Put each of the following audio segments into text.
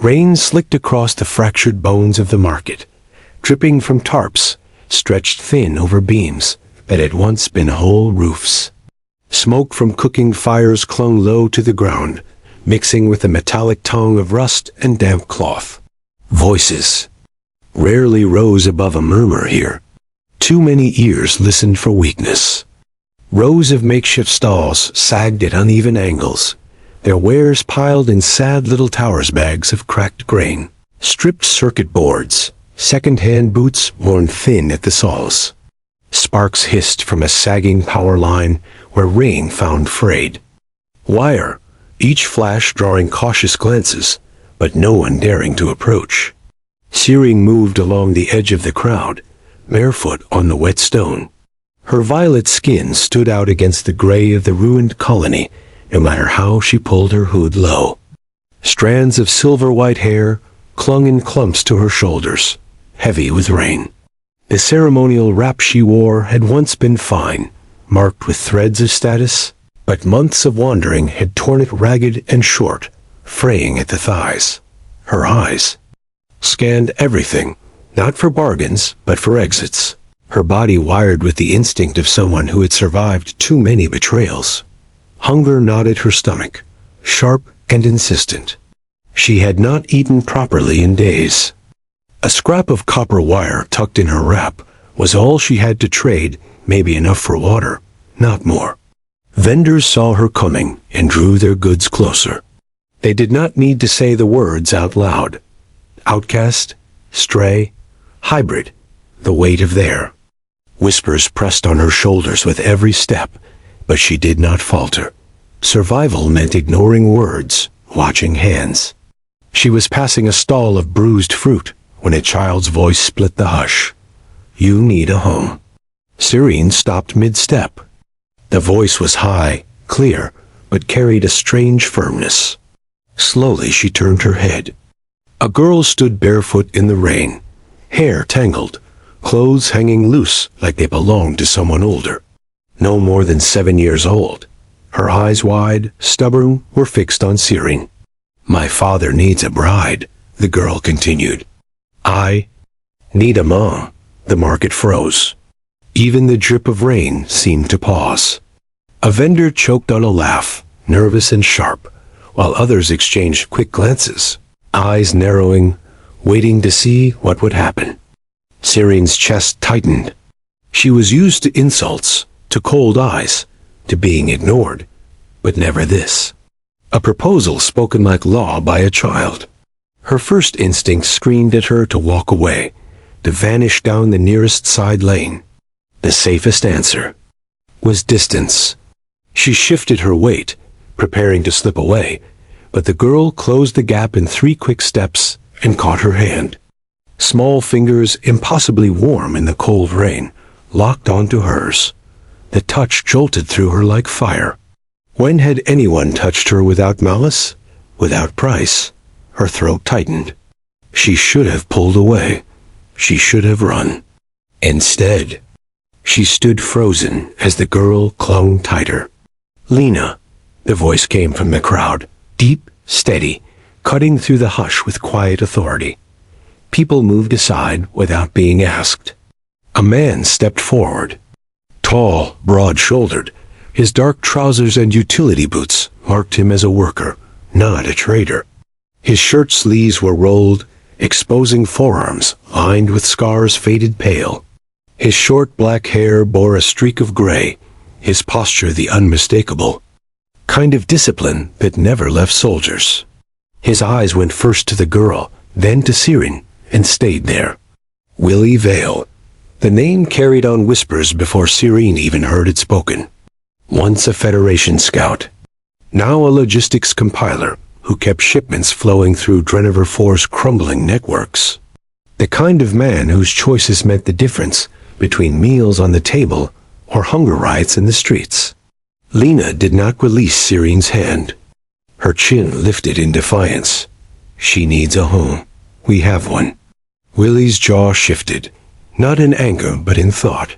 Rain slicked across the fractured bones of the market, dripping from tarps stretched thin over beams that had once been whole roofs. Smoke from cooking fires clung low to the ground, mixing with the metallic tongue of rust and damp cloth. Voices rarely rose above a murmur here. Too many ears listened for weakness. Rows of makeshift stalls sagged at uneven angles, their wares piled in sad little towers bags of cracked grain. Stripped circuit boards, second-hand boots worn thin at the soles. Sparks hissed from a sagging power line where rain found frayed. Wire, each flash drawing cautious glances, but no one daring to approach. Searing moved along the edge of the crowd, barefoot on the wet stone. Her violet skin stood out against the gray of the ruined colony, no matter how she pulled her hood low. Strands of silver-white hair clung in clumps to her shoulders, heavy with rain. The ceremonial wrap she wore had once been fine, marked with threads of status, but months of wandering had torn it ragged and short, fraying at the thighs. Her eyes scanned everything, not for bargains, but for exits. Her body wired with the instinct of someone who had survived too many betrayals. Hunger gnawed her stomach, sharp and insistent. She had not eaten properly in days. A scrap of copper wire tucked in her wrap was all she had to trade, maybe enough for water, not more. Vendors saw her coming and drew their goods closer. They did not need to say the words out loud. Outcast, stray, hybrid, the weight of their. Whispers pressed on her shoulders with every step, but she did not falter. Survival meant ignoring words, watching hands. She was passing a stall of bruised fruit when a child's voice split the hush. "You need a home." Serene stopped mid-step. The voice was high, clear, but carried a strange firmness. Slowly she turned her head. A girl stood barefoot in the rain, hair tangled, clothes hanging loose like they belonged to someone older. No more than 7 years old. Her eyes wide, stubborn, were fixed on Serene. "My father needs a bride," the girl continued. "I need a mom." The market froze. Even the drip of rain seemed to pause. A vendor choked on a laugh, nervous and sharp, while others exchanged quick glances, eyes narrowing, waiting to see what would happen. Serene's chest tightened. She was used to insults, to cold eyes, to being ignored, but never this. A proposal spoken like law by a child. Her first instinct screamed at her to walk away, to vanish down the nearest side lane. The safest answer was distance. She shifted her weight, preparing to slip away, but the girl closed the gap in 3 quick steps and caught her hand. Small fingers, impossibly warm in the cold rain, locked onto hers. The touch jolted through her like fire. When had anyone touched her without malice, without price? Her throat tightened. She should have pulled away. She should have run. Instead, she stood frozen as the girl clung tighter. "Lena," the voice came from the crowd, deep, steady, cutting through the hush with quiet authority. People moved aside without being asked. A man stepped forward. Tall, broad-shouldered, his dark trousers and utility boots marked him as a worker, not a trader. His shirt sleeves were rolled, exposing forearms lined with scars faded pale. His short black hair bore a streak of gray, his posture the unmistakable kind of discipline that never left soldiers. His eyes went first to the girl, then to Serene, and stayed there. Willie Vale. The name carried on whispers before Serene even heard it spoken. Once a Federation scout, now a logistics compiler who kept shipments flowing through Drenever 4's crumbling networks. The kind of man whose choices meant the difference between meals on the table or hunger riots in the streets. Lena did not release Serene's hand. Her chin lifted in defiance. "She needs a home. We have one." Willie's jaw shifted, not in anger but in thought.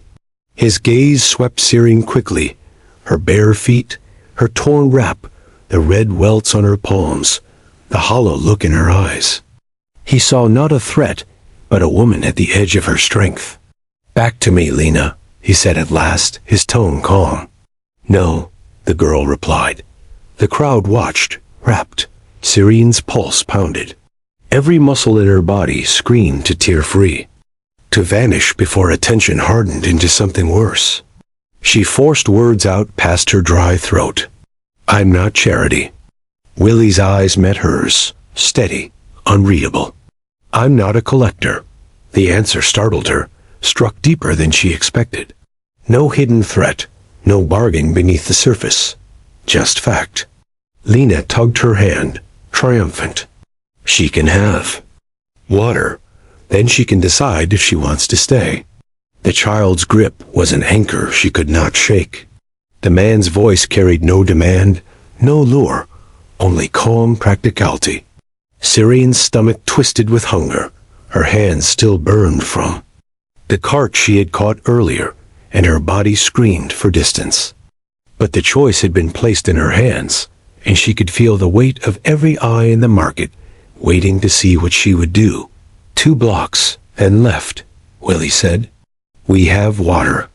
His gaze swept Serene quickly, her bare feet, her torn wrap, the red welts on her palms, the hollow look in her eyes. He saw not a threat, but a woman at the edge of her strength. "Back to me, Lena," he said at last, his tone calm. "No," the girl replied. The crowd watched, rapt. Syrene's pulse pounded. Every muscle in her body screamed to tear free, to vanish before attention hardened into something worse. She forced words out past her dry throat. "I'm not Charity." Willie's eyes met hers, steady, unreadable. "I'm not a collector." The answer startled her, struck deeper than she expected. No hidden threat, no bargain beneath the surface. Just fact. Lena tugged her hand, triumphant. She can have water. Then she can decide if she wants to stay. The child's grip was an anchor she could not shake. The man's voice carried no demand, no lure, only calm practicality. Syrene's stomach twisted with hunger, her hands still burned from the cart she had caught earlier, and her body screamed for distance. But the choice had been placed in her hands, and she could feel the weight of every eye in the market, waiting to see what she would do. 2 blocks, and left, Willie said. "We have water."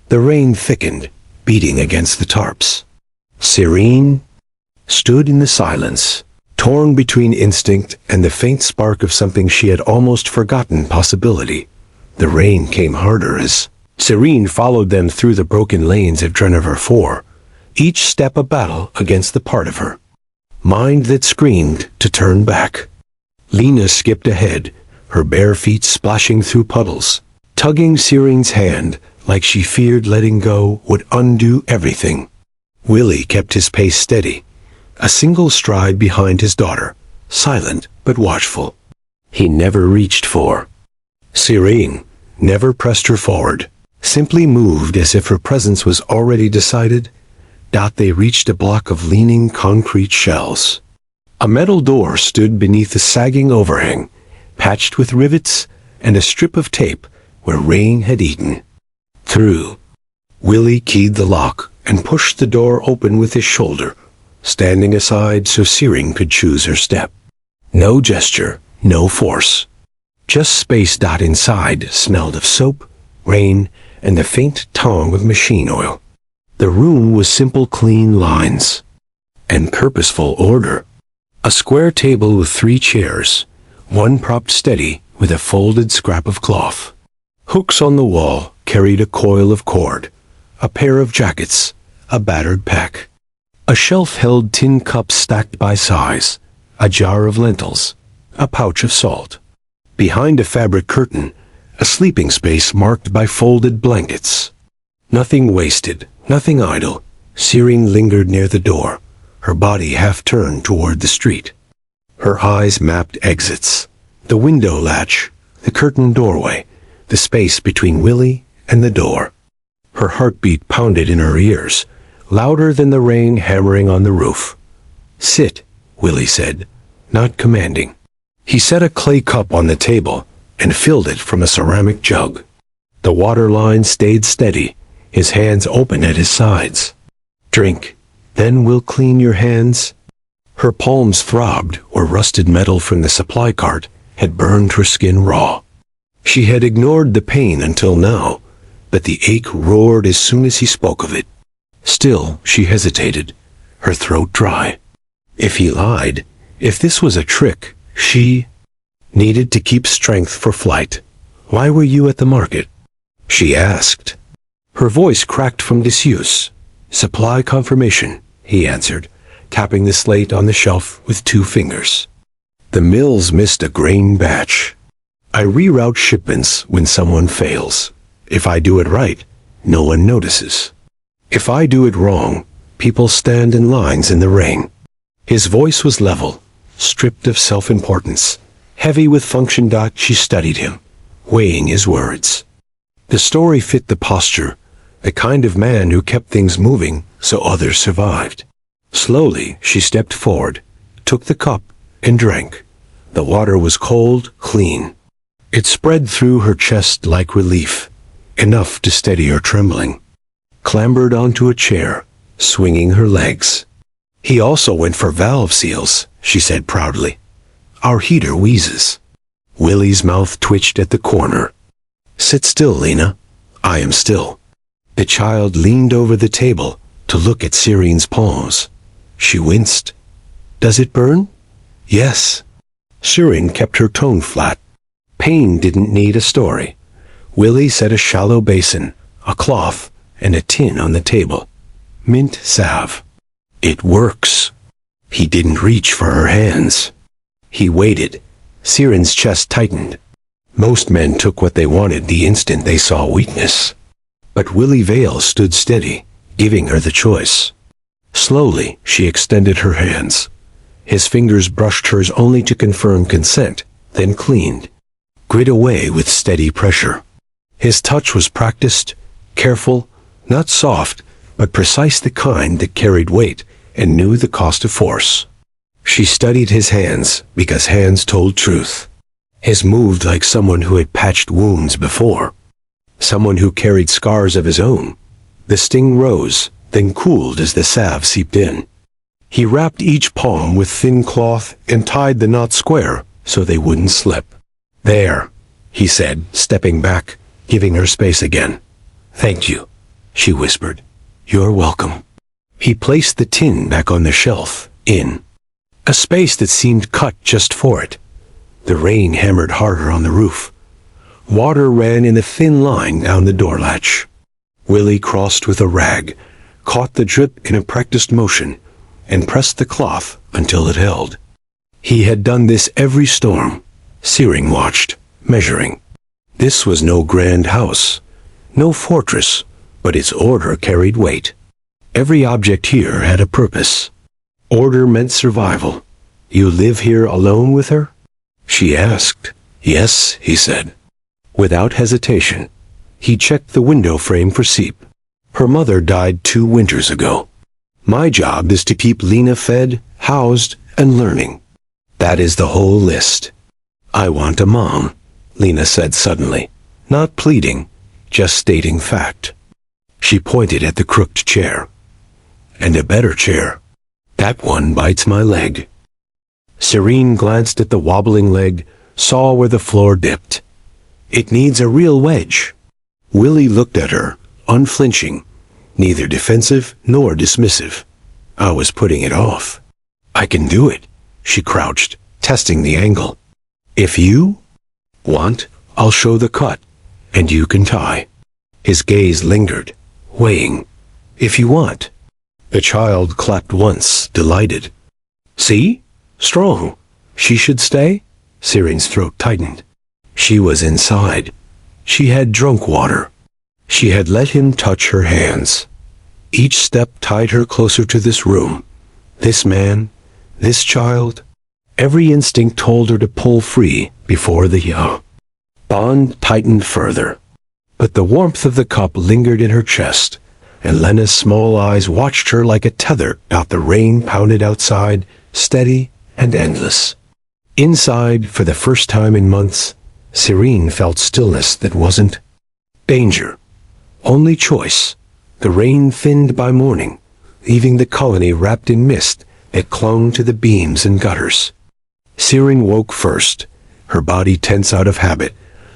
The rain thickened, beating against the tarps. Syrene stood in the silence, torn between instinct and the faint spark of something she had almost forgotten possibility. The rain came harder as Syrene followed them through the broken lanes of Drenever 4, each step a battle against the part of her mind that screamed to turn back. Lena skipped ahead, her bare feet splashing through puddles, tugging Syrene's hand like she feared letting go would undo everything. Willie kept his pace steady, a single stride behind his daughter, silent but watchful. He never reached for Syrene, never pressed her forward, simply moved as if her presence was already decided. They reached a block of leaning concrete shells. A metal door stood beneath a sagging overhang, patched with rivets and a strip of tape where rain had eaten through. Willie keyed the lock and pushed the door open with his shoulder, standing aside so Syrene could choose her step. No gesture, no force. Just space. Inside smelled of soap, rain, and the faint tong of machine oil. The room was simple, clean lines and purposeful order. A square table with 3 chairs, one propped steady with a folded scrap of cloth. Hooks on the wall carried a coil of cord, a pair of jackets, a battered pack. A shelf held tin cups stacked by size, a jar of lentils, a pouch of salt. Behind a fabric curtain, a sleeping space marked by folded blankets. Nothing wasted, nothing idle. Syrene lingered near the door, her body half turned toward the street. Her eyes mapped exits, the window latch, the curtained doorway, the space between Willie and the door. Her heartbeat pounded in her ears, louder than the rain hammering on the roof. "Sit," Willie said, not commanding. He set a clay cup on the table and filled it from a ceramic jug. The water line stayed steady, his hands open at his sides. "Drink, then we'll clean your hands." Her palms throbbed where rusted metal from the supply cart had burned her skin raw. She had ignored the pain until now, but the ache roared as soon as he spoke of it. Still, she hesitated, her throat dry. If he lied, if this was a trick, she needed to keep strength for flight. "Why were you at the market?" she asked. Her voice cracked from disuse. "Supply confirmation," he answered, tapping the slate on the shelf with 2 fingers. "The mills missed a grain batch. I reroute shipments when someone fails. If I do it right, no one notices. If I do it wrong, people stand in lines in the rain." His voice was level, stripped of self-importance, heavy with function. She studied him, weighing his words. The story fit the posture, the kind of man who kept things moving so others survived. Slowly, she stepped forward, took the cup, and drank. The water was cold, clean. It spread through her chest like relief, enough to steady her trembling. Clambered onto a chair, swinging her legs. He also went for valve seals, she said proudly. Our heater wheezes. Willie's mouth twitched at the corner. Sit still, Lena. I am still. The child leaned over the table to look at Syrene's paws. She winced. Does it burn? Yes. Syrene kept her tone flat. Pain didn't need a story. Willie set a shallow basin, a cloth, and a tin on the table. Mint salve. It works. He didn't reach for her hands. He waited. Syrene's chest tightened. Most men took what they wanted the instant they saw weakness. But Willie Vale stood steady, giving her the choice. Slowly, she extended her hands. His fingers brushed hers only to confirm consent, then cleaned. Grit away with steady pressure. His touch was practiced, careful, not soft, but precise, the kind that carried weight and knew the cost of force. She studied his hands because hands told truth. His moved like someone who had patched wounds before. Someone who carried scars of his own. The sting rose, then cooled as the salve seeped in. He wrapped each palm with thin cloth and tied the knot square so they wouldn't slip. There, he said, stepping back, giving her space again. Thank you, she whispered. You're welcome. He placed the tin back on the shelf, in a space that seemed cut just for it. The rain hammered harder on the roof. Water ran in a thin line down the door latch. Willie crossed with a rag, caught the drip in a practiced motion, and pressed the cloth until it held. He had done this every storm. Syrene watched, measuring. This was no grand house, no fortress, but its order carried weight. Every object here had a purpose. Order meant survival. You live here alone with her? She asked. Yes, he said. Without hesitation, he checked the window frame for seep. Her mother died 2 winters ago. My job is to keep Lena fed, housed, and learning. That is the whole list. I want a mom, Lena said suddenly, not pleading, just stating fact. She pointed at the crooked chair. And a better chair. That one bites my leg. Syrene glanced at the wobbling leg, saw where the floor dipped. It needs a real wedge. Willie looked at her, unflinching, neither defensive nor dismissive. I was putting it off. I can do it, she crouched, testing the angle. If you want, I'll show the cut, and you can tie. His gaze lingered, weighing. If you want. The child clapped once, delighted. See? Strong. She should stay? Syrene's throat tightened. She was inside. She had drunk water. She had let him touch her hands. Each step tied her closer to this room. This man. This child. Every instinct told her to pull free before the bond tightened further. But the warmth of the cup lingered in her chest, and Lena's small eyes watched her like a tether out the rain pounded outside, steady and endless. Inside, for the first time in months, Syrene felt stillness that wasn't danger. Only choice. The rain thinned by morning, leaving the colony wrapped in mist that clung to the beams and gutters. Syrene woke first, her body tense out of habit,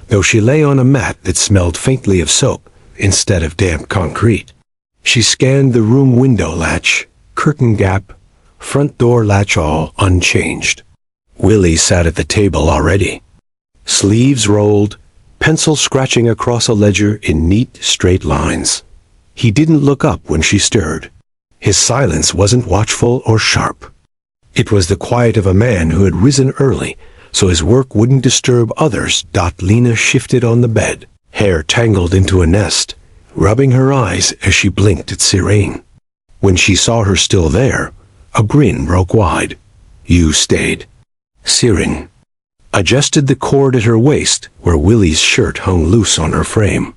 though she lay on a mat that smelled faintly of soap instead of damp concrete. She scanned the room window latch, curtain gap, front door latch, all unchanged. Willie sat at the table already. Sleeves rolled, pencil scratching across a ledger in neat, straight lines. He didn't look up when she stirred. His silence wasn't watchful or sharp. It was the quiet of a man who had risen early, so his work wouldn't disturb others. Lena shifted on the bed, hair tangled into a nest, rubbing her eyes as she blinked at Syrene. When she saw her still there, a grin broke wide. You stayed. Syrene adjusted the cord at her waist where Willie's shirt hung loose on her frame.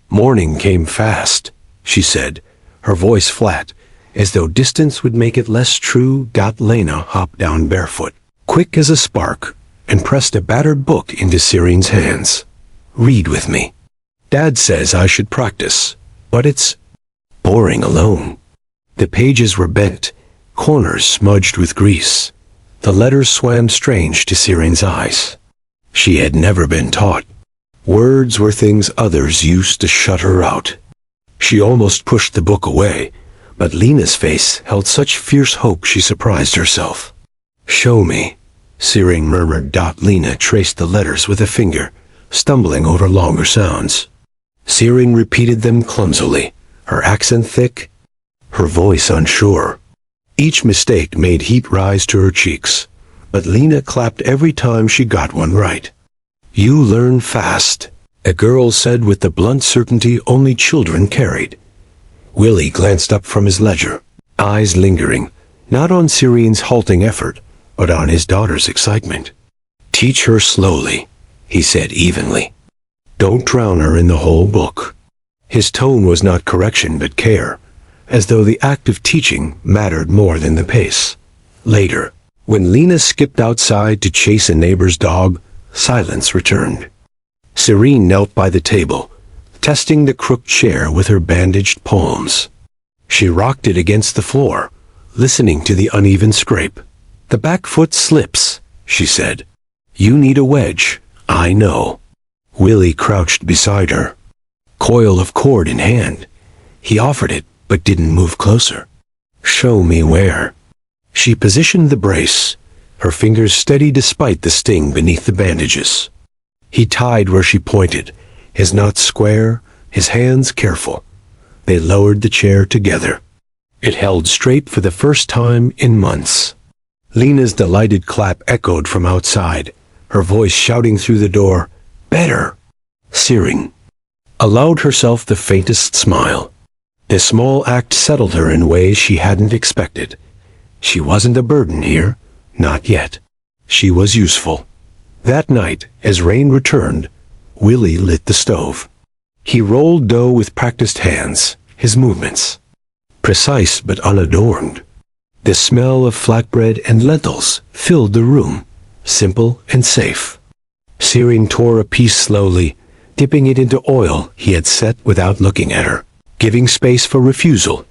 Morning came fast, she said, her voice flat, as though distance would make it less true. Lena hopped down barefoot, quick as a spark, and pressed a battered book into Syrene's hands. Read with me. Dad says I should practice, but it's boring alone. The pages were bent, corners smudged with grease. The letters swam strange to Siren's eyes. She had never been taught. Words were things others used to shut her out. She almost pushed the book away, but Lena's face held such fierce hope she surprised herself. "Show me," Siren murmured. Lena traced the letters with a finger, stumbling over longer sounds. Siren repeated them clumsily, her accent thick, her voice unsure. Each mistake made heat rise to her cheeks, but Lena clapped every time she got one right. "You learn fast," a girl said with the blunt certainty only children carried. Willie glanced up from his ledger, eyes lingering, not on Siren's halting effort, but on his daughter's excitement. "Teach her slowly," he said evenly. "Don't drown her in the whole book." His tone was not correction but care, as though the act of teaching mattered more than the pace. Later, when Lena skipped outside to chase a neighbor's dog, silence returned. Siren knelt by the table, testing the crooked chair with her bandaged palms. She rocked it against the floor, listening to the uneven scrape. "The back foot slips," she said. "You need a wedge, I know." Willie crouched beside her, coil of cord in hand. He offered it, but didn't move closer. "Show me where." She positioned the brace, her fingers steady despite the sting beneath the bandages. He tied where she pointed, his knots square, his hands careful. They lowered the chair together. It held straight for the first time in months. Lena's delighted clap echoed from outside, her voice shouting through the door, "Better!" Siren allowed herself the faintest smile. This small act settled her in ways she hadn't expected. She wasn't a burden here, not yet. She was useful. That night, as rain returned, Willie lit the stove. He rolled dough with practiced hands, his movements precise but unadorned. The smell of flatbread and lentils filled the room, simple and safe. Siren tore a piece slowly, dipping it into oil he had set without looking at her, giving space for refusal.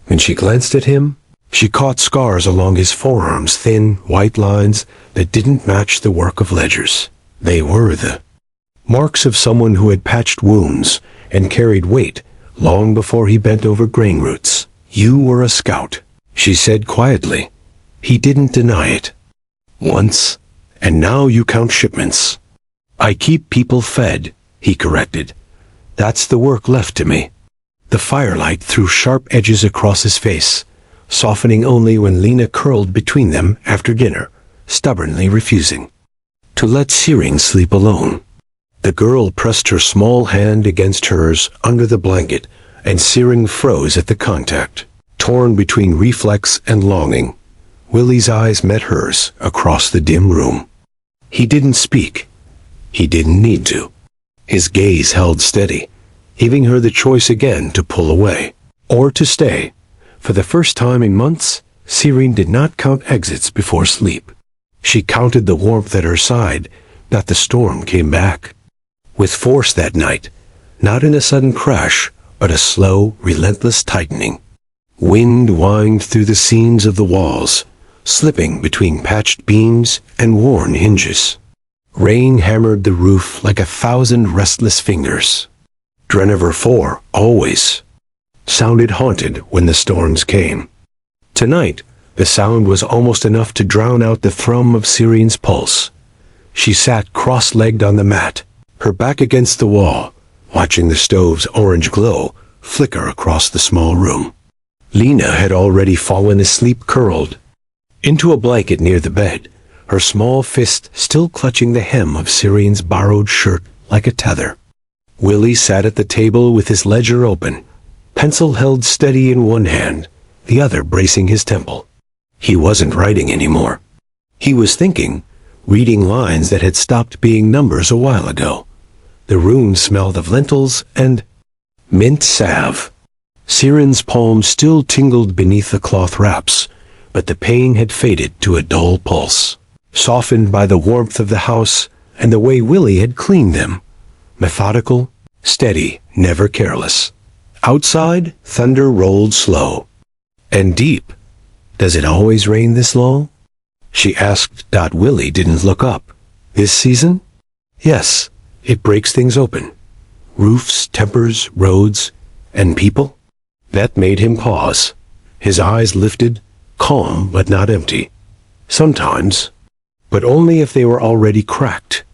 When she glanced at him, she caught scars along his forearms, thin, white lines that didn't match the work of ledgers. They were the marks of someone who had patched wounds and carried weight long before he bent over grain roots. "You were a scout," she said quietly. He didn't deny it. "Once, and now you count shipments." "I keep people fed," he corrected. "That's the work left to me." The firelight threw sharp edges across his face, softening only when Lena curled between them after dinner, stubbornly refusing to let Siren sleep alone. The girl pressed her small hand against hers under the blanket, and Siren froze at the contact, torn between reflex and longing. Willie's eyes met hers across the dim room. He didn't speak. He didn't need to. His gaze held steady, giving her the choice again to pull away or to stay. For the first time in months, Siren did not count exits before sleep. She counted the warmth at her side, that the storm came back. With force that night, not in a sudden crash, but a slow, relentless tightening. Wind whined through the seams of the walls, slipping between patched beams and worn hinges. Rain hammered the roof like 1,000 restless fingers. Drenever 4, always, sounded haunted when the storms came. Tonight, the sound was almost enough to drown out the thrum of Siren's pulse. She sat cross-legged on the mat, her back against the wall, watching the stove's orange glow flicker across the small room. Lena had already fallen asleep curled into a blanket near the bed, her small fist still clutching the hem of Siren's borrowed shirt like a tether. Willie sat at the table with his ledger open, pencil held steady in one hand, the other bracing his temple. He wasn't writing anymore. He was thinking, reading lines that had stopped being numbers a while ago. The room smelled of lentils and mint salve. Siren's palms still tingled beneath the cloth wraps, but the pain had faded to a dull pulse, softened by the warmth of the house and the way Willie had cleaned them. Methodical, steady, never careless. Outside, thunder rolled slow and deep. Does it always rain this long? She asked. Willie didn't look up. This season? Yes, it breaks things open. Roofs, tempers, roads, and people. That made him pause. His eyes lifted, calm but not empty. Sometimes, but only if they were already cracked.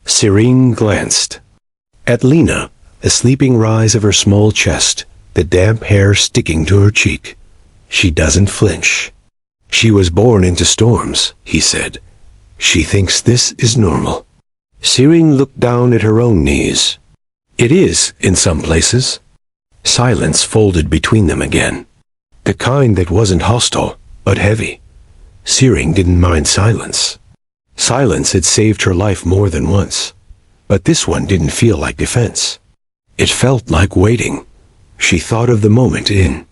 Serene glanced at Lena, a sleeping rise of her small chest, the damp hair sticking to her cheek. She doesn't flinch. She was born into storms, he said. She thinks this is normal. Serene looked down at her own knees. It is, in some places. Silence folded between them again. The kind that wasn't hostile, but heavy. Serene didn't mind silence. Silence had saved her life more than once. But this one didn't feel like defense. It felt like waiting. She thought of the moment in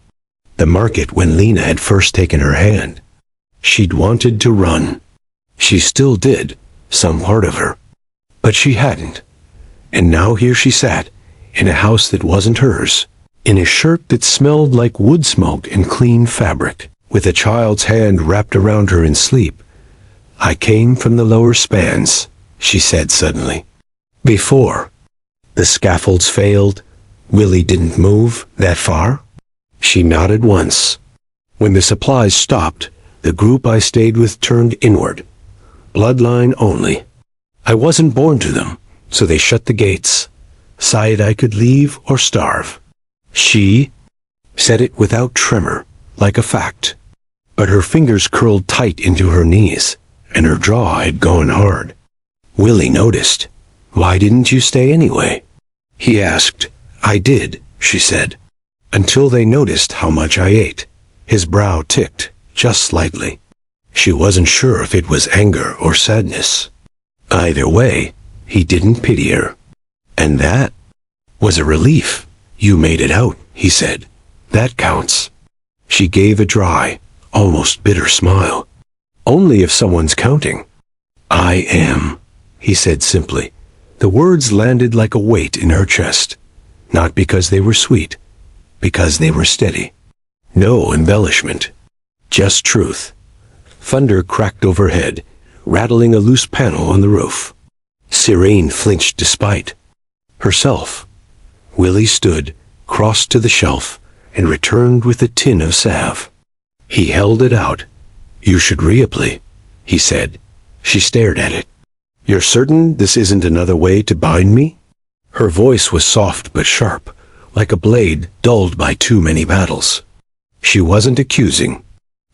the market when Lena had first taken her hand. She'd wanted to run. She still did, some part of her. But she hadn't. And now here she sat, in a house that wasn't hers, in a shirt that smelled like wood smoke and clean fabric, with a child's hand wrapped around her in sleep. I came from the lower spans, she said suddenly. Before the scaffolds failed, Willie didn't move that far. She nodded once. When the supplies stopped, the group I stayed with turned inward. Bloodline only. I wasn't born to them, so they shut the gates. Sighed I could leave or starve. She said it without tremor, like a fact. But her fingers curled tight into her knees, and her jaw had gone hard. Willie noticed. Why didn't you stay anyway? He asked. I did, she said. Until they noticed how much I ate. His brow ticked, just slightly. She wasn't sure if it was anger or sadness. Either way, he didn't pity her. And that was a relief. You made it out, he said. That counts. She gave a dry, almost bitter smile. Only if someone's counting. I am, he said simply. The words landed like a weight in her chest. Not because they were sweet, because they were steady. No embellishment. Just truth. Thunder cracked overhead, rattling a loose panel on the roof. Serene flinched despite herself. Willie stood, crossed to the shelf, and returned with a tin of salve. He held it out. You should reapply, he said. She stared at it. You're certain this isn't another way to bind me? Her voice was soft but sharp, like a blade dulled by too many battles. She wasn't accusing.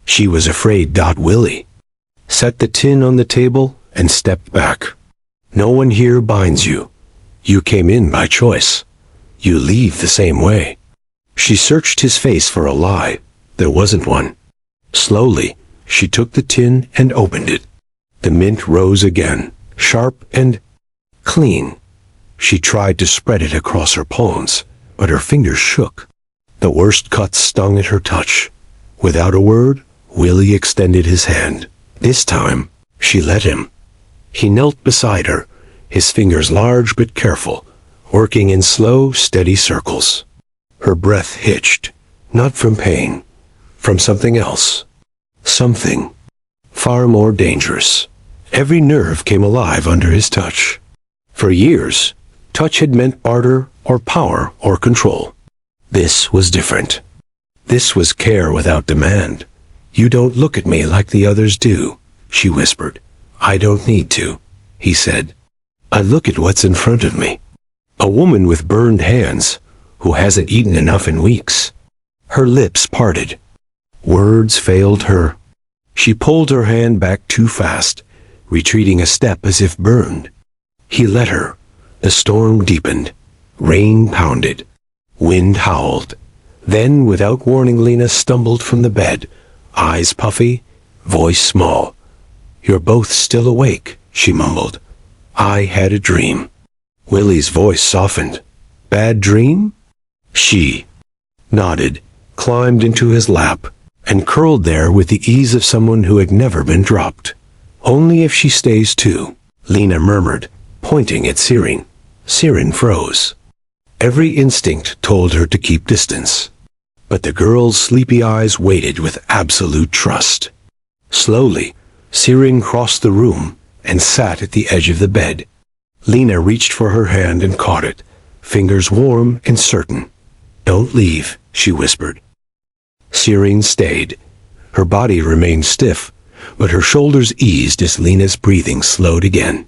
She was afraid. Willie set the tin on the table and stepped back. No one here binds you. You came in by choice. You leave the same way. She searched his face for a lie. There wasn't one. Slowly, she took the tin and opened it. The mint rose again, sharp and clean. She tried to spread it across her palms, but her fingers shook. The worst cuts stung at her touch. Without a word, Willie extended his hand. This time, she let him. He knelt beside her, his fingers large but careful, working in slow, steady circles. Her breath hitched, not from pain, from something else. Something far more dangerous. Every nerve came alive under his touch. For years, touch had meant barter or power or control. This was different. This was care without demand. You don't look at me like the others do, she whispered. I don't need to, he said. I look at what's in front of me. A woman with burned hands, who hasn't eaten enough in weeks. Her lips parted. Words failed her. She pulled her hand back too fast, retreating a step as if burned. He let her. The storm deepened. Rain pounded. Wind howled. Then, without warning, Lena stumbled from the bed, eyes puffy, voice small. You're both still awake, she mumbled. I had a dream. Willie's voice softened. Bad dream? She nodded, climbed into his lap, and curled there with the ease of someone who had never been dropped. Only if she stays too, Lena murmured, pointing at Serene. Serene froze. Every instinct told her to keep distance. But the girl's sleepy eyes waited with absolute trust. Slowly, Sirin crossed the room and sat at the edge of the bed. Lena reached for her hand and caught it, fingers warm and certain. "Don't leave," she whispered. Sirin stayed. Her body remained stiff, but her shoulders eased as Lena's breathing slowed again.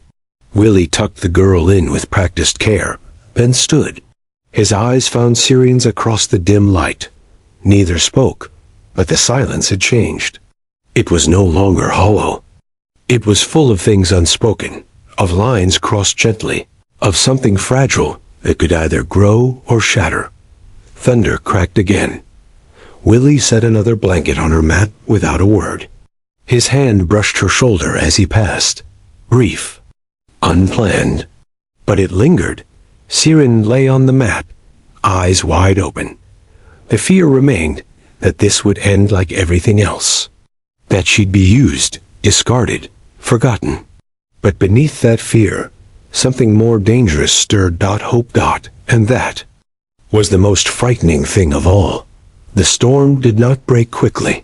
Willie tucked the girl in with practiced care, then stood. His eyes found Sirin's across the dim light. Neither spoke, but the silence had changed. It was no longer hollow. It was full of things unspoken, of lines crossed gently, of something fragile that could either grow or shatter. Thunder cracked again. Willie set another blanket on her mat without a word. His hand brushed her shoulder as he passed. Brief. Unplanned. But it lingered. Sirin lay on the mat, eyes wide open. The fear remained that this would end like everything else. That she'd be used, discarded, forgotten. But beneath that fear, something more dangerous stirred. Hope. And that was the most frightening thing of all. The storm did not break quickly.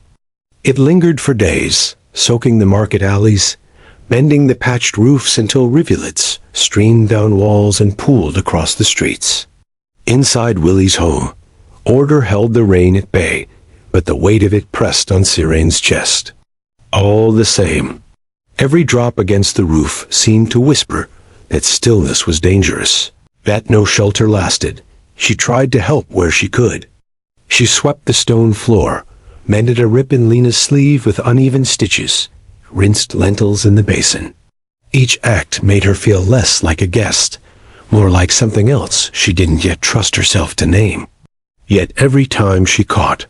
It lingered for days, soaking the market alleys, bending the patched roofs until rivulets streamed down walls and pooled across the streets. Inside Willie's home, order held the rain at bay, but the weight of it pressed on Sirin's chest. All the same, every drop against the roof seemed to whisper that stillness was dangerous, that no shelter lasted. She tried to help where she could. She swept the stone floor, mended a rip in Lena's sleeve with uneven stitches, rinsed lentils in the basin. Each act made her feel less like a guest, more like something else she didn't yet trust herself to name. Yet every time she caught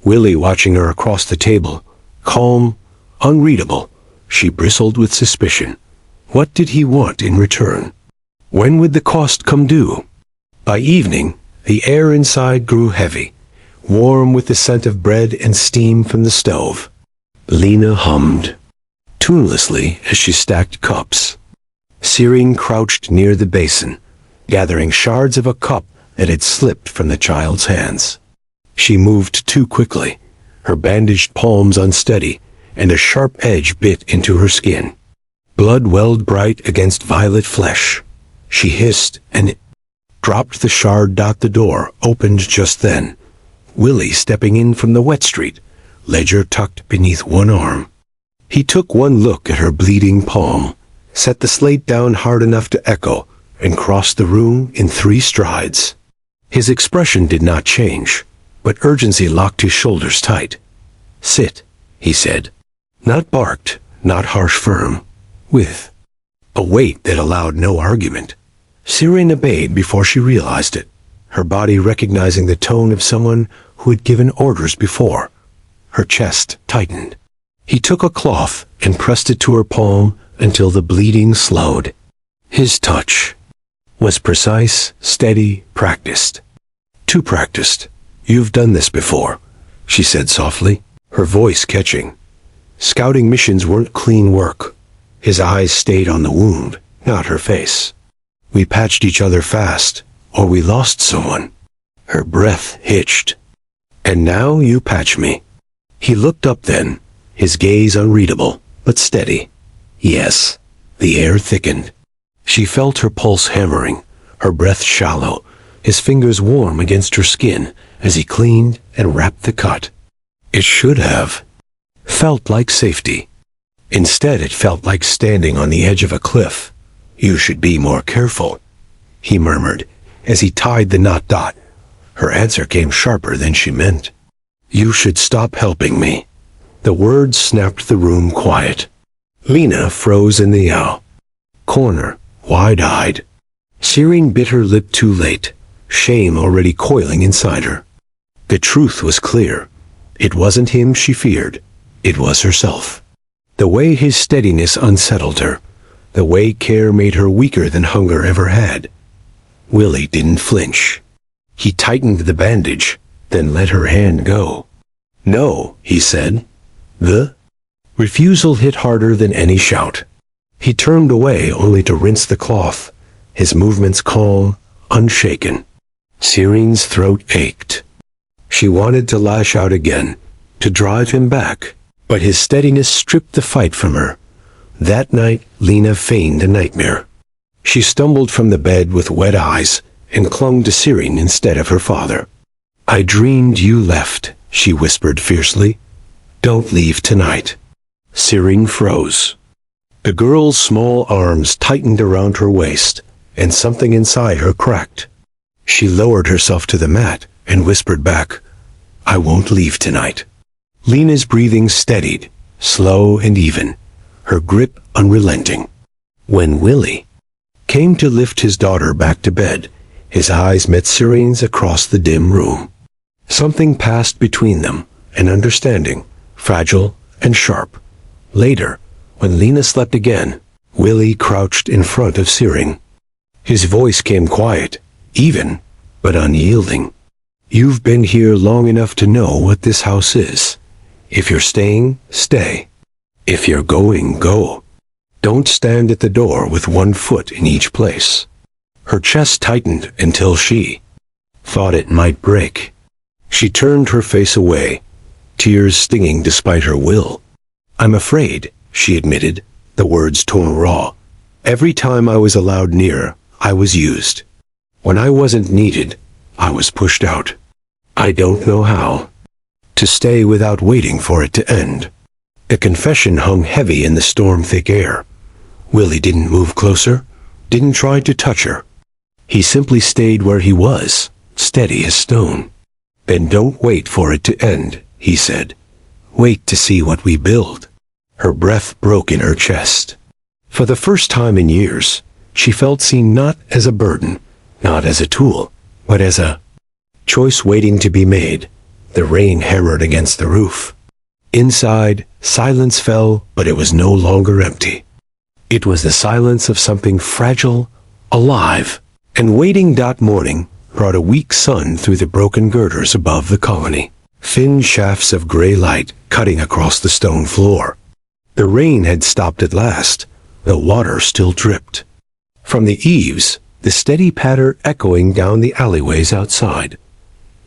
Willie watching her across the table, calm, unreadable, she bristled with suspicion. What did he want in return? When would the cost come due? By evening, the air inside grew heavy, warm with the scent of bread and steam from the stove. Lena hummed tunelessly as she stacked cups. Sirin crouched near the basin, gathering shards of a cup that had slipped from the child's hands. She moved too quickly, her bandaged palms unsteady, and a sharp edge bit into her skin. Blood welled bright against violet flesh. She hissed and dropped the shard. The door opened just then. Willie stepping in from the wet street, ledger tucked beneath one arm. He took one look at her bleeding palm, set the slate down hard enough to echo, and crossed the room in 3 strides. His expression did not change, but urgency locked his shoulders tight. "Sit," he said. Not barked, not harsh firm, with a weight that allowed no argument. Sirin obeyed before she realized it, her body recognizing the tone of someone who had given orders before. Her chest tightened. He took a cloth and pressed it to her palm until the bleeding slowed. His touch was precise, steady, practiced. Too practiced. "You've done this before," she said softly, her voice catching. Scouting missions weren't clean work. His eyes stayed on the wound, not her face. "We patched each other fast, or we lost someone." Her breath hitched. "And now you patch me." He looked up then, his gaze unreadable, but steady. "Yes." The air thickened. She felt her pulse hammering, her breath shallow, his fingers warm against her skin as he cleaned and wrapped the cut. It should have felt like safety. Instead, it felt like standing on the edge of a cliff. "You should be more careful," he murmured as he tied the knot. Her answer came sharper than she meant. "You should stop helping me." The words snapped the room quiet. Lena froze in the corner, wide-eyed. Sirin bit her lip too late, shame already coiling inside her. The truth was clear. It wasn't him she feared. It was herself. The way his steadiness unsettled her, the way care made her weaker than hunger ever had. Willie didn't flinch. He tightened the bandage, then let her hand go. "No," he said. The refusal hit harder than any shout. He turned away only to rinse the cloth, his movements calm, unshaken. Sirin's throat ached. She wanted to lash out again, to drive him back, but his steadiness stripped the fight from her. That night, Lena feigned a nightmare. She stumbled from the bed with wet eyes and clung to Cyrene instead of her father. "I dreamed you left," she whispered fiercely. "Don't leave tonight." Cyrene froze. The girl's small arms tightened around her waist, and something inside her cracked. She lowered herself to the mat and whispered back, "I won't leave tonight." Lena's breathing steadied, slow and even, her grip unrelenting. When Willie came to lift his daughter back to bed, his eyes met Cyrene's across the dim room. Something passed between them, an understanding, fragile and sharp. Later, when Lena slept again, Willie crouched in front of Cyrene. His voice came quiet, even, but unyielding. "You've been here long enough to know what this house is. If you're staying, stay. If you're going, go. Don't stand at the door with one foot in each place." Her chest tightened until she thought it might break. She turned her face away, tears stinging despite her will. "I'm afraid," she admitted, the words torn raw. "Every time I was allowed near, I was used. When I wasn't needed, I was pushed out. I don't know how to stay without waiting for it to end." The confession hung heavy in the storm-thick air. Willie didn't move closer, didn't try to touch her. He simply stayed where he was, steady as stone. "Then don't wait for it to end," he said. "Wait to see what we build." Her breath broke in her chest. For the first time in years, she felt seen not as a burden, not as a tool, but as a choice waiting to be made. The rain hammered against the roof. Inside, silence fell, but it was no longer empty. It was the silence of something fragile, alive, and waiting. Morning brought a weak sun through the broken girders above the colony, thin shafts of gray light cutting across the stone floor. The rain had stopped at last, though water still dripped. From the eaves, the steady patter echoing down the alleyways outside.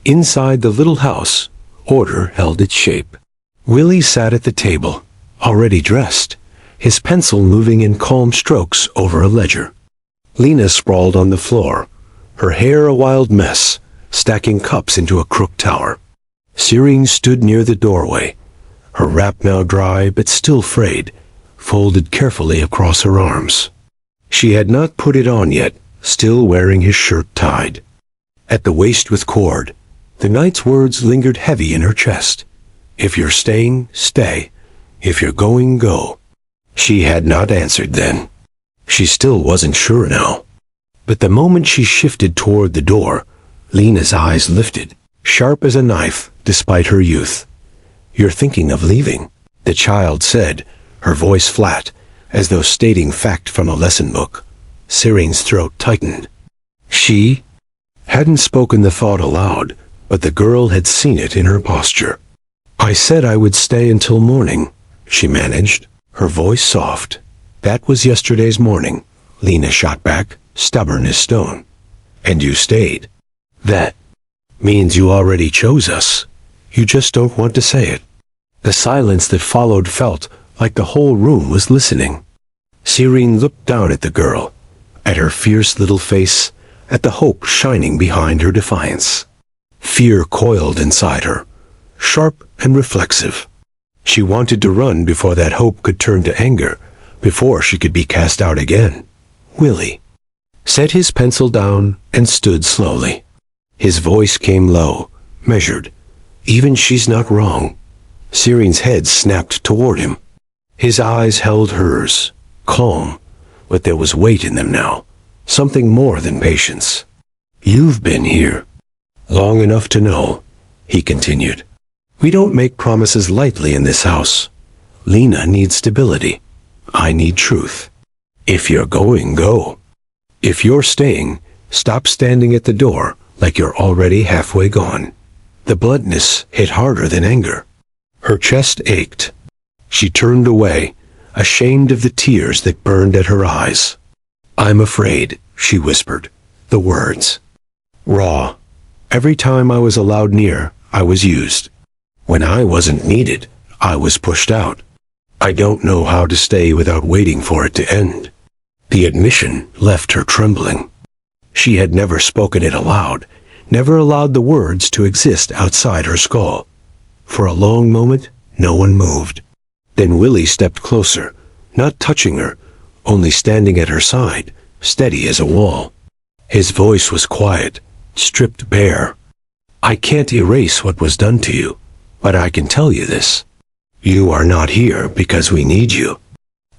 Inside the little house, order held its shape. Willie sat at the table, already dressed, his pencil moving in calm strokes over a ledger. Lena sprawled on the floor, her hair a wild mess, stacking cups into a crooked tower. Cyrene stood near the doorway, her wrap now dry but still frayed, folded carefully across her arms. She had not put it on yet, still wearing his shirt tied. At the waist with cord, the knight's words lingered heavy in her chest. "If you're staying, stay. If you're going, go." She had not answered then. She still wasn't sure now. But the moment she shifted toward the door, Lena's eyes lifted, sharp as a knife despite her youth. "You're thinking of leaving," the child said, her voice flat, as though stating fact from a lesson book. Cyrene's throat tightened. She hadn't spoken the thought aloud, but the girl had seen it in her posture. "I said I would stay until morning," she managed, her voice soft. "That was yesterday's morning," Lena shot back, stubborn as stone. "And you stayed. That means you already chose us. You just don't want to say it." The silence that followed felt like the whole room was listening. Cyrene looked down at the girl, at her fierce little face, at the hope shining behind her defiance. Fear coiled inside her, sharp and reflexive. She wanted to run before that hope could turn to anger, before she could be cast out again. Willie set his pencil down and stood slowly. His voice came low, measured. "Even she's not wrong." Cyrene's head snapped toward him. His eyes held hers, calm, but there was weight in them now, something more than patience. "You've been here long enough to know," he continued. "We don't make promises lightly in this house. Lena needs stability. I need truth. If you're going, go. If you're staying, stop standing at the door like you're already halfway gone." The bluntness hit harder than anger. Her chest ached. She turned away, ashamed of the tears that burned at her eyes. "I'm afraid," she whispered, the words raw. "Every time I was allowed near, I was used. When I wasn't needed, I was pushed out. I don't know how to stay without waiting for it to end." The admission left her trembling. She had never spoken it aloud, never allowed the words to exist outside her skull. For a long moment, no one moved. Then Willie stepped closer, not touching her, only standing at her side, steady as a wall. His voice was quiet, stripped bare. "I can't erase what was done to you, but I can tell you this. You are not here because we need you.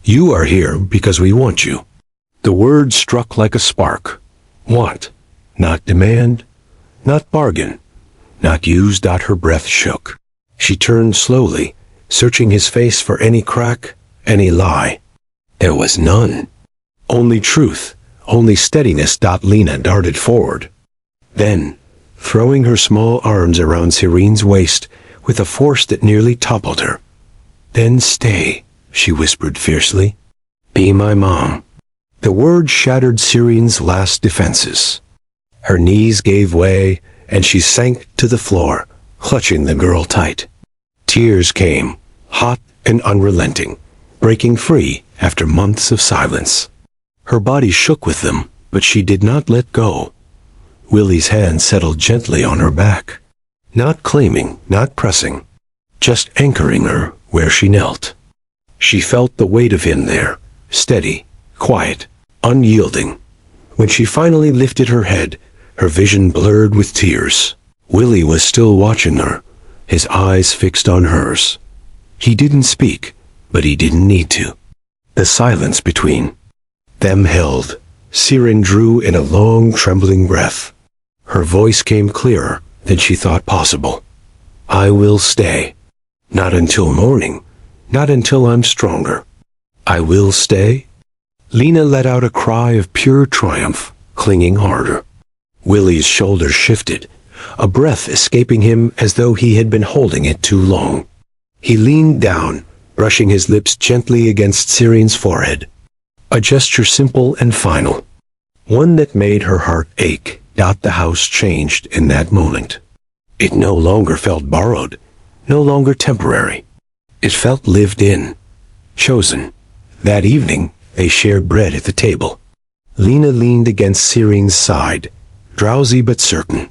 You are here because we want you." The word struck like a spark. Want, not demand, not bargain, not use. Her breath shook. She turned slowly, searching his face for any crack, any lie. There was none. Only truth, only steadiness. Lena darted forward. Then, throwing her small arms around Serene's waist with a force that nearly toppled her. "Then stay," she whispered fiercely. "Be my mom." The word shattered Serene's last defenses. Her knees gave way, and she sank to the floor, clutching the girl tight. Tears came, hot and unrelenting, breaking free after months of silence. Her body shook with them, but she did not let go. Willie's hand settled gently on her back, not claiming, not pressing, just anchoring her where she knelt. She felt the weight of him there, steady, quiet, unyielding. When she finally lifted her head, her vision blurred with tears. Willie was still watching her, his eyes fixed on hers. He didn't speak, but he didn't need to. The silence between them held. Serene drew in a long, trembling breath. Her voice came clearer than she thought possible. "I will stay. Not until morning. Not until I'm stronger. I will stay." Lena let out a cry of pure triumph, clinging harder. Willie's shoulders shifted, a breath escaping him as though he had been holding it too long. He leaned down, brushing his lips gently against Serene's forehead. A gesture simple and final, one that made her heart ache. The house changed in that moment. It no longer felt borrowed, no longer temporary. It felt lived in, chosen. That evening, they shared bread at the table. Lena leaned against Serene's side, drowsy but certain.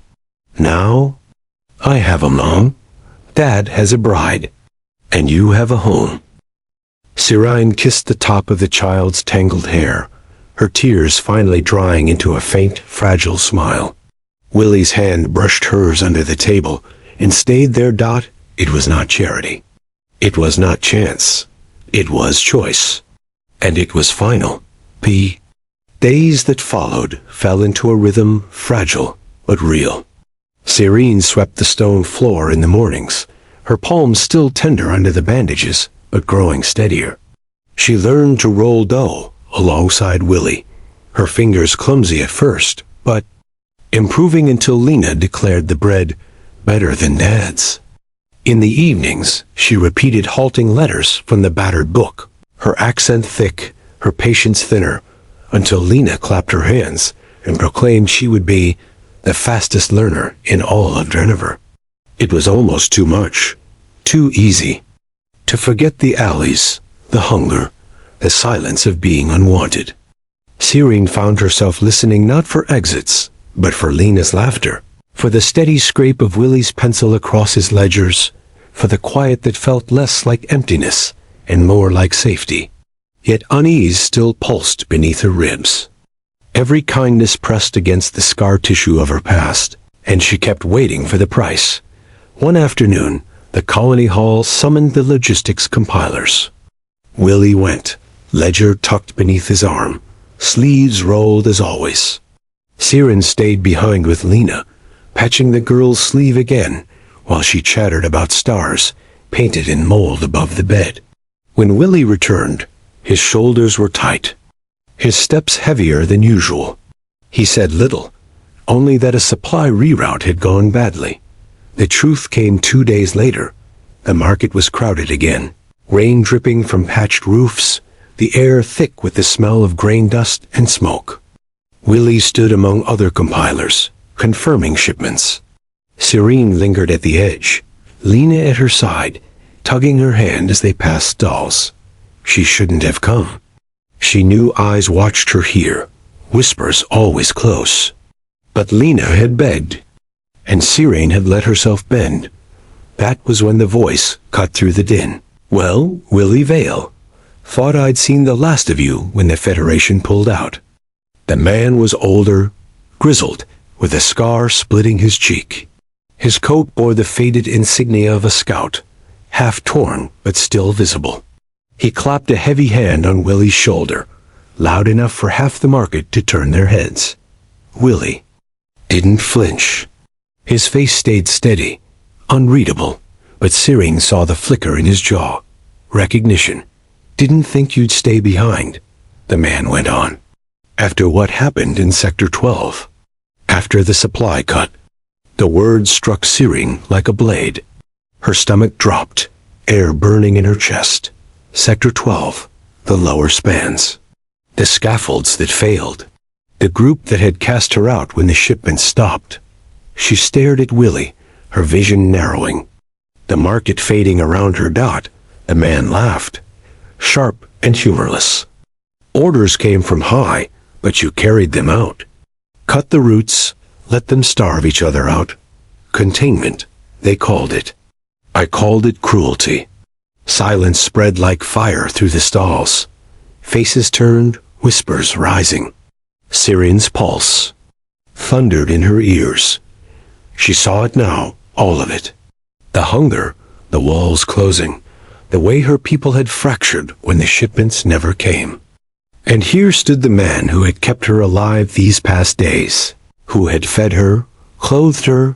"Now, I have a mom, Dad has a bride, and you have a home." Serene kissed the top of the child's tangled hair, her tears finally drying into a faint, fragile smile. Willie's hand brushed hers under the table and stayed there. It was not charity. It was not chance. It was choice. And it was final. The days that followed fell into a rhythm, fragile but real. Serene swept the stone floor in the mornings, her palms still tender under the bandages, but growing steadier. She learned to roll dough alongside Willie, her fingers clumsy at first, but improving until Lena declared the bread better than Dad's. In the evenings, she repeated halting letters from the battered book, her accent thick, her patience thinner, until Lena clapped her hands and proclaimed she would be the fastest learner in all of Denver. It was almost too much, too easy, to forget the alleys, the hunger, the silence of being unwanted. Serene found herself listening not for exits, but for Lena's laughter, for the steady scrape of Willie's pencil across his ledgers, for the quiet that felt less like emptiness and more like safety. Yet unease still pulsed beneath her ribs. Every kindness pressed against the scar tissue of her past, and she kept waiting for the price. One afternoon, the Colony Hall summoned the logistics compilers. Willie went, ledger tucked beneath his arm, sleeves rolled as always. Serene stayed behind with Lena, patching the girl's sleeve again, while she chattered about stars painted in mold above the bed. When Willie returned, his shoulders were tight, his steps heavier than usual. He said little, only that a supply reroute had gone badly. The truth came 2 days later. The market was crowded again, rain dripping from patched roofs, the air thick with the smell of grain dust and smoke. Willie stood among other compilers, confirming shipments. Serene lingered at the edge, Lena at her side, tugging her hand as they passed stalls. She shouldn't have come. She knew eyes watched her here, whispers always close. But Lena had begged, and Serene had let herself bend. That was when the voice cut through the din. "Well, Willie Vale, thought I'd seen the last of you when the Federation pulled out." The man was older, grizzled, with a scar splitting his cheek. His coat bore the faded insignia of a scout, half torn but still visible. He clapped a heavy hand on Willie's shoulder, loud enough for half the market to turn their heads. Willie didn't flinch. His face stayed steady, unreadable, but Serene saw the flicker in his jaw. Recognition. "Didn't think you'd stay behind," the man went on. "After what happened in Sector 12. After the supply cut." The words struck Serene like a blade. Her stomach dropped, air burning in her chest. Sector 12, the lower spans. The scaffolds that failed. The group that had cast her out when the shipment stopped. She stared at Willie, her vision narrowing. The market fading around her dot, the man laughed, sharp and humorless. "Orders came from high, but you carried them out. Cut the roots, let them starve each other out. Containment, they called it. I called it cruelty." Silence spread like fire through the stalls. Faces turned, whispers rising. Serene's pulse thundered in her ears. She saw it now, all of it. The hunger, the walls closing, the way her people had fractured when the shipments never came. And here stood the man who had kept her alive these past days, who had fed her, clothed her,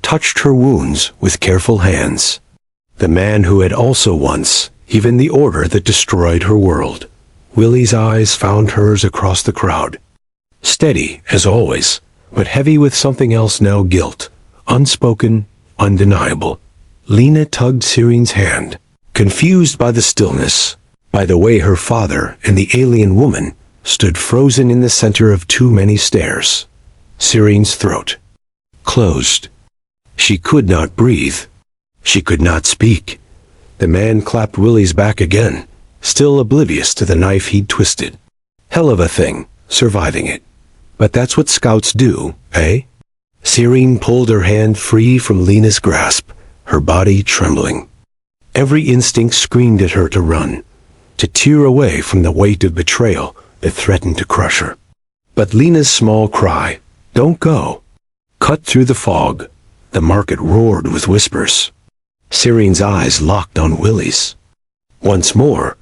touched her wounds with careful hands. The man who had also once given the order that destroyed her world. Willie's eyes found hers across the crowd. Steady, as always, but heavy with something else now, guilt. Unspoken, undeniable. Lena tugged Serene's hand, confused by the stillness, by the way her father and the alien woman stood frozen in the center of too many stares. Serene's throat closed. She could not breathe. She could not speak. The man clapped Willie's back again, still oblivious to the knife he'd twisted. Hell of a thing, surviving it. But that's what scouts do, eh? Serene pulled her hand free from Lena's grasp, her body trembling. Every instinct screamed at her to run, to tear away from the weight of betrayal that threatened to crush her. But Lena's small cry, "Don't go," cut through the fog. The market roared with whispers. Serene's eyes locked on Willie's. Once more,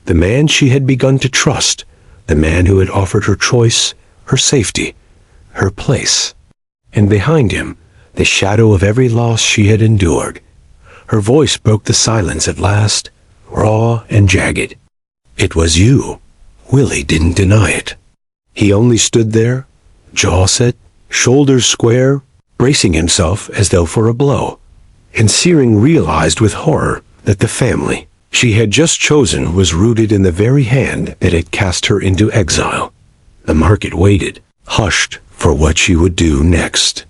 the man she had begun to trust, the man who had offered her choice, her safety, her place. And behind him, the shadow of every loss she had endured. Her voice broke the silence at last, raw and jagged. "It was you." Willie didn't deny it. He only stood there, jaw set, shoulders square, bracing himself as though for a blow. And Serene realized with horror that the family she had just chosen was rooted in the very hand that had cast her into exile. The market waited, hushed, for what she would do next.